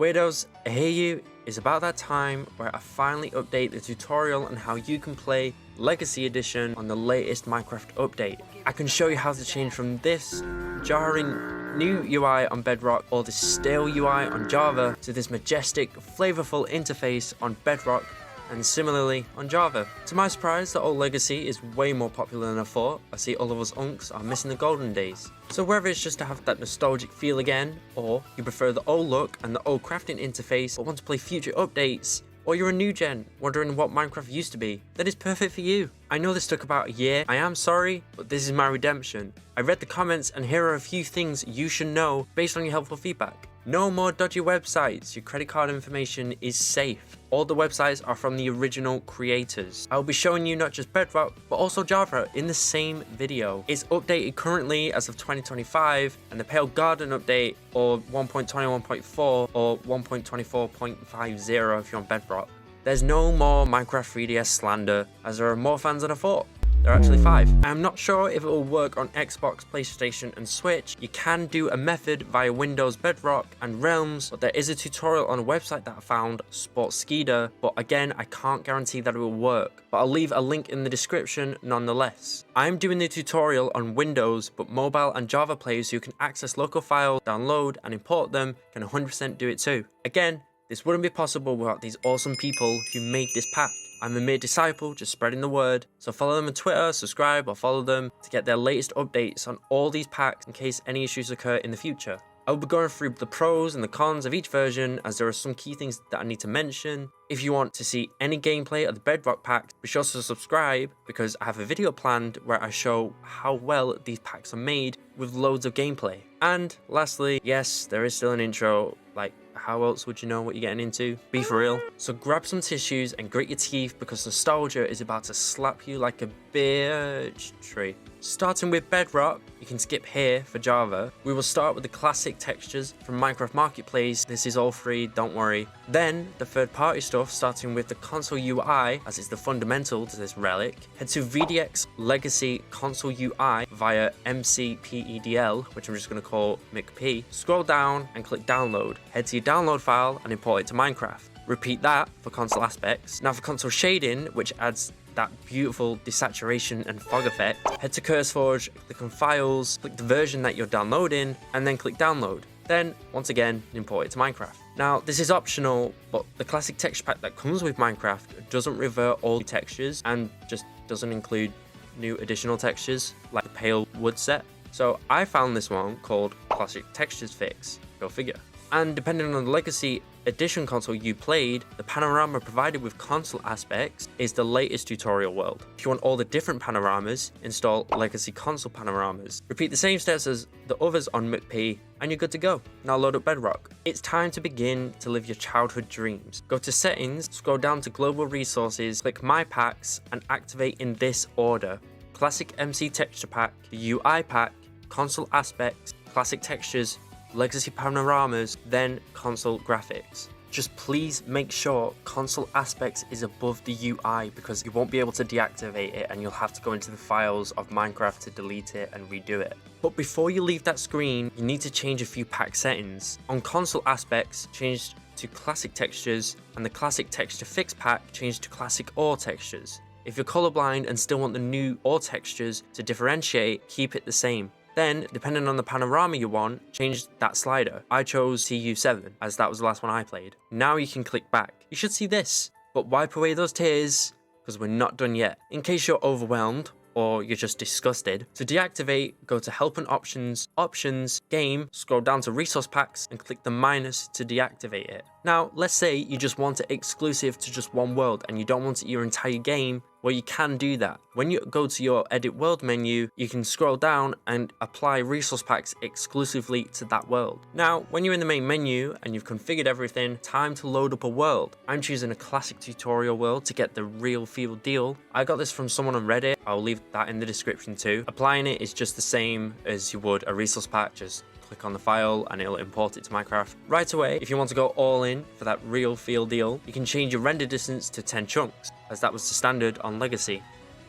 Weirdos, I hear you. It's about that time where I finally update the tutorial on how you can play Legacy Edition on the latest Minecraft update. I can show you how to change from this jarring new UI on Bedrock or this stale UI on Java to this majestic, flavorful interface on Bedrock and similarly on Java. To my surprise, the old Legacy is way more popular than I thought. I see all of us unks are missing the golden days. So whether it's just to have that nostalgic feel again, or you prefer the old look and the old crafting interface but want to play future updates, or you're a new gen wondering what Minecraft used to be, then it's perfect for you. I know this took about a year, I am sorry, but this is my redemption. I read the comments and here are a few things you should know based on your helpful feedback. No more dodgy websites, your credit card information is safe. All the websites are from the original creators. I will be showing you not just Bedrock, but also Java in the same video. It's updated currently as of 2025, and the Pale Garden update, or 1.21.4 or 1.24.50 if you're on Bedrock. There's no more Minecraft 3DS slander, as there are more fans than I thought. There are actually 5. I'm not sure if it will work on Xbox, PlayStation and Switch. You can do a method via Windows Bedrock and Realms, but there is a tutorial on a website that I found, Sportskeeda, but again I can't guarantee that it will work, but I'll leave a link in the description nonetheless. I'm doing the tutorial on Windows, but mobile and Java players who can access local files, download and import them can 100% do it too. Again, this wouldn't be possible without these awesome people who made this pack. I'm a mere disciple, just spreading the word, so follow them on Twitter, subscribe or follow them to get their latest updates on all these packs in case any issues occur in the future. I will be going through the pros and the cons of each version, as there are some key things that I need to mention. If you want to see any gameplay of the Bedrock packs, be sure to subscribe, because I have a video planned where I show how well these packs are made with loads of gameplay. And lastly, yes, there is still an intro, like how else would you know what you're getting into? Be for real. So grab some tissues and grit your teeth, because nostalgia is about to slap you like a birch tree. Starting with Bedrock, you can skip here for Java. We will start with the classic textures from Minecraft Marketplace. This is all free, don't worry. Then the third party stuff, starting with the console UI, as it's the fundamental to this relic. Head to VDX Legacy Console UI via MCPEDL, which I'm just going to call McP. Scroll down and click download. Head to your download file and import it to Minecraft. Repeat that for console aspects. Now for console shading, which adds that beautiful desaturation and fog effect, head to CurseForge, click on files, click the version that you're downloading, and then click download. Then, once again, import it to Minecraft. Now, this is optional, but the classic texture pack that comes with Minecraft doesn't revert all the textures and just doesn't include new additional textures, like the pale wood set. So I found this one called Classic Textures Fix, go figure. And depending on the Legacy Edition console you played, the panorama provided with console aspects is the latest tutorial world. If you want all the different panoramas, install Legacy console panoramas. Repeat the same steps as the others on McP and you're good to go. Now load up Bedrock. It's time to begin to live your childhood dreams. Go to settings, scroll down to global resources, click my packs and activate in this order: Classic MC Texture Pack, the UI pack, console aspects, classic textures, Legacy panoramas, then console graphics. Just please make sure console aspects is above the UI, because you won't be able to deactivate it and you'll have to go into the files of Minecraft to delete it and redo it. But before you leave that screen, you need to change a few pack settings. On console aspects, change to classic textures, and the classic texture fix pack change to classic ore textures. If you're colorblind and still want the new ore textures to differentiate, keep it the same. Then, depending on the panorama you want, change that slider. I chose TU7, as that was the last one I played. Now you can click back. You should see this, but wipe away those tears, because we're not done yet. In case you're overwhelmed, or you're just disgusted, to deactivate, go to Help and Options, Options, Game, scroll down to Resource Packs, and click the minus to deactivate it. Now, let's say you just want it exclusive to just one world, and you don't want it your entire game. Well, you can do that. When you go to your Edit World menu, you can scroll down and apply resource packs exclusively to that world. Now, when you're in the main menu and you've configured everything, time to load up a world. I'm choosing a classic tutorial world to get the real feel deal. I got this from someone on Reddit. I'll leave that in the description too. Applying it is just the same as you would a resource pack, just click on the file and it'll import it to Minecraft. Right away, if you want to go all in for that real feel deal, you can change your render distance to 10 chunks, as that was the standard on Legacy,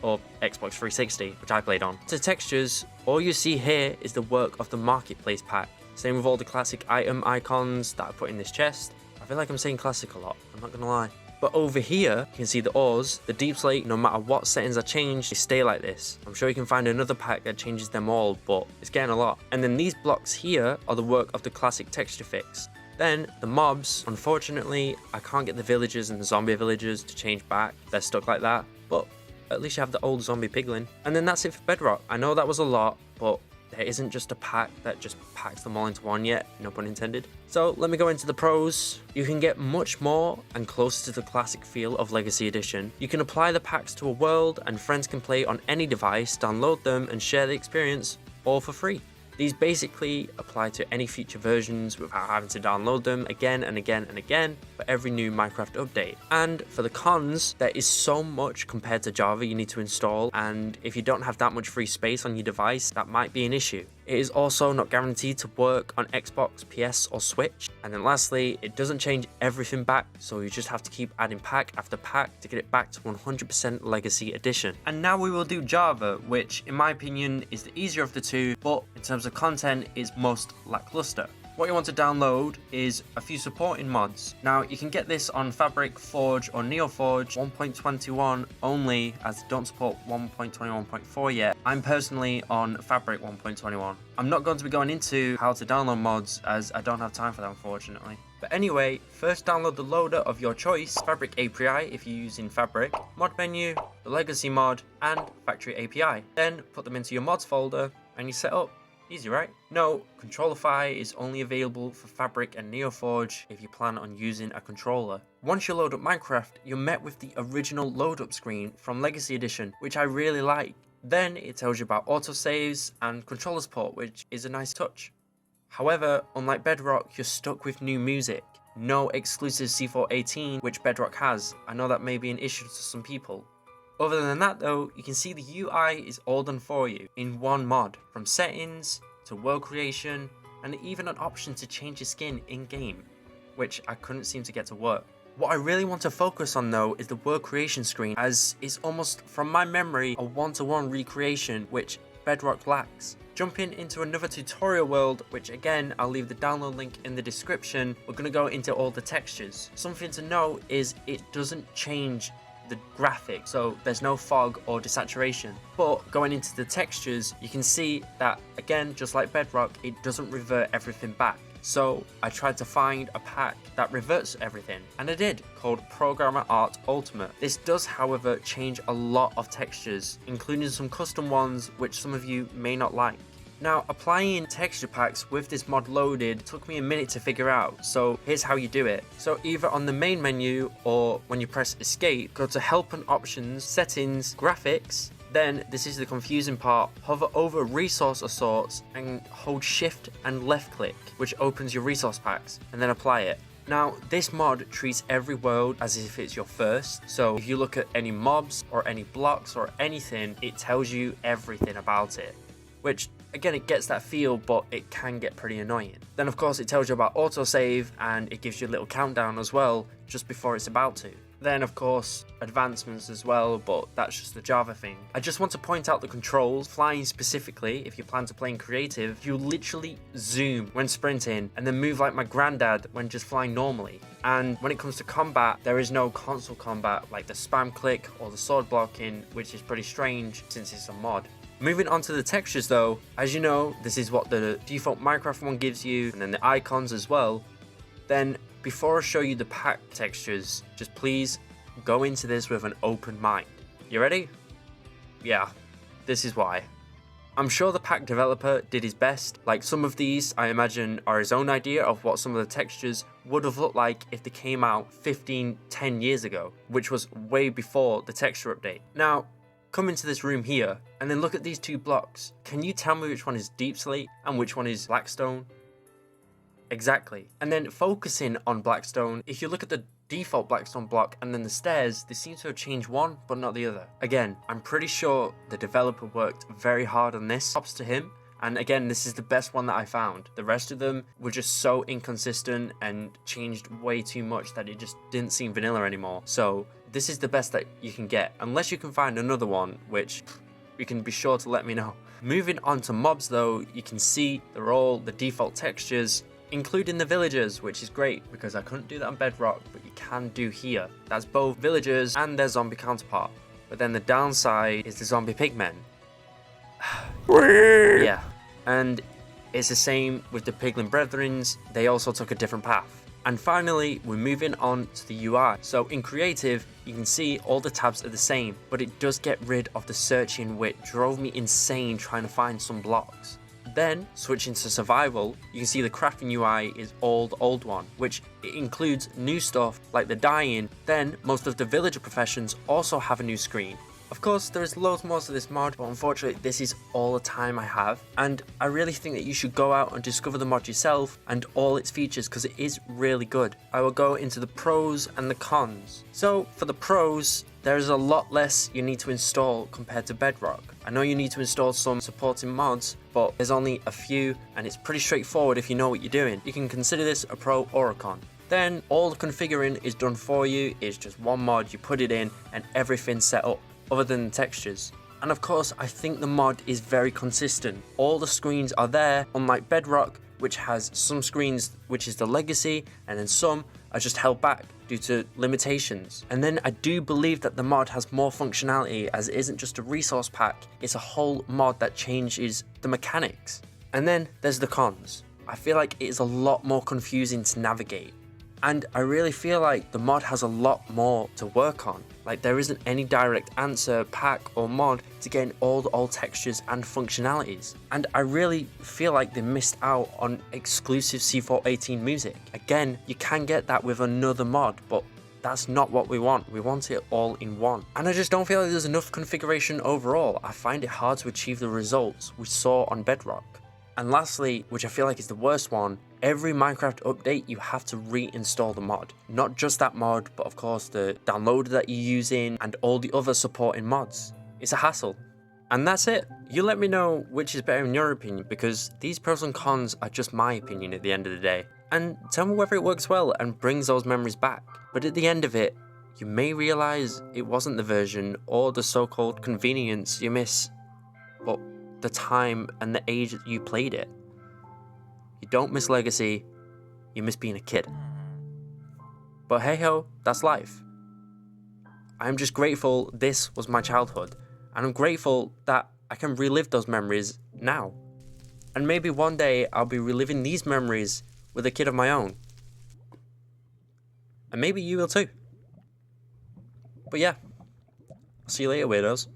or Xbox 360, which I played on. To textures, all you see here is the work of the Marketplace pack. Same with all the classic item icons that I put in this chest. I feel like I'm saying classic a lot, I'm not gonna lie. But over here, you can see the ores, the deep slate, no matter what settings are changed, they stay like this. I'm sure you can find another pack that changes them all, but it's getting a lot. And then these blocks here are the work of the classic texture fix. Then the mobs, unfortunately, I can't get the villagers and the zombie villagers to change back. They're stuck like that, but at least you have the old zombie piglin. And then that's it for Bedrock. I know that was a lot, but there isn't just a pack that just packs them all into one yet, no pun intended. So let me go into the pros. You can get much more and closer to the classic feel of Legacy Edition. You can apply the packs to a world and friends can play on any device, download them and share the experience all for free. These basically apply to any future versions without having to download them again and again and again for every new Minecraft update. And for the cons, there is so much compared to Java you need to install, and if you don't have that much free space on your device, that might be an issue. It is also not guaranteed to work on Xbox, PS or Switch. And then lastly, it doesn't change everything back, so you just have to keep adding pack after pack to get it back to 100% Legacy Edition. And now we will do Java, which in my opinion is the easier of the two, but in terms of content is most lackluster. What you want to download is a few supporting mods. Now you can get this on Fabric, Forge or NeoForge 1.21 only, as they don't support 1.21.4 yet. I'm personally on Fabric 1.21. I'm not going to be going into how to download mods as I don't have time for that, unfortunately. But anyway, first download the loader of your choice, Fabric API if you're using Fabric, mod menu, the legacy mod and factory API. Then put them into your mods folder and you set up. Easy, right? No, Controlify is only available for Fabric and NeoForge if you plan on using a controller. Once you load up Minecraft, you're met with the original load up screen from Legacy Edition, which I really like. Then it tells you about autosaves and controller support, which is a nice touch. However, unlike Bedrock, you're stuck with new music. No exclusive C418, which Bedrock has. I know that may be an issue to some people. Other than that though, you can see the UI is all done for you in one mod, from settings to world creation and even an option to change your skin in-game, which I couldn't seem to get to work. What I really want to focus on though is the world creation screen, as it's almost, from my memory, a one-to-one recreation which Bedrock lacks. Jumping into another tutorial world, which again I'll leave the download link in the description, we're going to go into all the textures. Something to note is it doesn't change the graphic, so there's no fog or desaturation. But going into the textures, you can see that again, just like Bedrock, it doesn't revert everything back. So I tried to find a pack that reverts everything, and I did, called Programmer Art Ultimate. This does, however, change a lot of textures, including some custom ones which some of you may not like. Now, applying texture packs with this mod loaded took me a minute to figure out, so here's how you do it. So either on the main menu or when you press escape, go to help and options, settings, graphics, then this is the confusing part, hover over resource assorts and hold shift and left click, which opens your resource packs, and then apply it. Now, this mod treats every world as if it's your first, so if you look at any mobs or any blocks or anything, it tells you everything about it. Which, again, it gets that feel, but it can get pretty annoying. Then of course it tells you about autosave, and it gives you a little countdown as well, just before it's about to. Then of course, advancements as well, but that's just the Java thing. I just want to point out the controls. Flying specifically, if you plan to play in creative, you literally zoom when sprinting, and then move like my granddad when just flying normally. And when it comes to combat, there is no console combat like the spam click or the sword blocking, which is pretty strange since it's a mod. Moving on to the textures though, as you know, this is what the default Minecraft one gives you, and then the icons as well. Then before I show you the pack textures, just please go into this with an open mind. You ready? Yeah, this is why. I'm sure the pack developer did his best. Like, some of these I imagine are his own idea of what some of the textures would have looked like if they came out 10 years ago, which was way before the texture update. Now, come into this room here and then look at these two blocks. Can you tell me which one is deep slate and which one is blackstone? Exactly. And then focusing on blackstone, if you look at the default blackstone block and then the stairs, they seem to have changed one but not the other. Again, I'm pretty sure the developer worked very hard on this. Props to him. And again, this is the best one that I found. The rest of them were just so inconsistent and changed way too much that it just didn't seem vanilla anymore. So this is the best that you can get, unless you can find another one, which you can be sure to let me know. Moving on to mobs though, you can see they're all the default textures, including the villagers, which is great because I couldn't do that on Bedrock, but you can do here. That's both villagers and their zombie counterpart. But then the downside is the zombie pigmen. Yeah, and it's the same with the Piglin Brethrens, they also took a different path. And finally, we're moving on to the UI. So in creative, you can see all the tabs are the same, but it does get rid of the searching, which drove me insane trying to find some blocks. Then, switching to survival, you can see the crafting UI is all the old one, which it includes new stuff like the dyeing. Then, most of the villager professions also have a new screen. Of course, there is loads more to this mod, but unfortunately this is all the time I have, and I really think that you should go out and discover the mod yourself and all its features because it is really good. I will go into the pros and the cons. So for the pros, there is a lot less you need to install compared to Bedrock. I know you need to install some supporting mods, but there's only a few and it's pretty straightforward if you know what you're doing. You can consider this a pro or a con. Then all the configuring is done for you. It's just one mod, you put it in and everything's set up, other than the textures. And of course, I think the mod is very consistent. All the screens are there, unlike Bedrock, which has some screens which is the legacy, and then some are just held back due to limitations. And then I do believe that the mod has more functionality, as it isn't just a resource pack, it's a whole mod that changes the mechanics. And then there's the cons. I feel like it is a lot more confusing to navigate. And I really feel like the mod has a lot more to work on. Like there isn't any direct answer, pack or mod to getting all the old textures and functionalities. And I really feel like they missed out on exclusive C418 music. Again, you can get that with another mod, but that's not what we want. We want it all in one. And I just don't feel like there's enough configuration overall. I find it hard to achieve the results we saw on Bedrock. And lastly, which I feel like is the worst one, every Minecraft update you have to reinstall the mod. Not just that mod, but of course the downloader that you're using and all the other supporting mods. It's a hassle. And that's it. You let me know which is better in your opinion, because these pros and cons are just my opinion at the end of the day. And tell me whether it works well and brings those memories back. But at the end of it, you may realise it wasn't the version or the so-called convenience you miss, but the time and the age that you played it. You don't miss Legacy, you miss being a kid. But hey ho, that's life. I'm just grateful this was my childhood, and I'm grateful that I can relive those memories now. And maybe one day I'll be reliving these memories with a kid of my own. And maybe you will too. But yeah, I'll see you later, weirdos.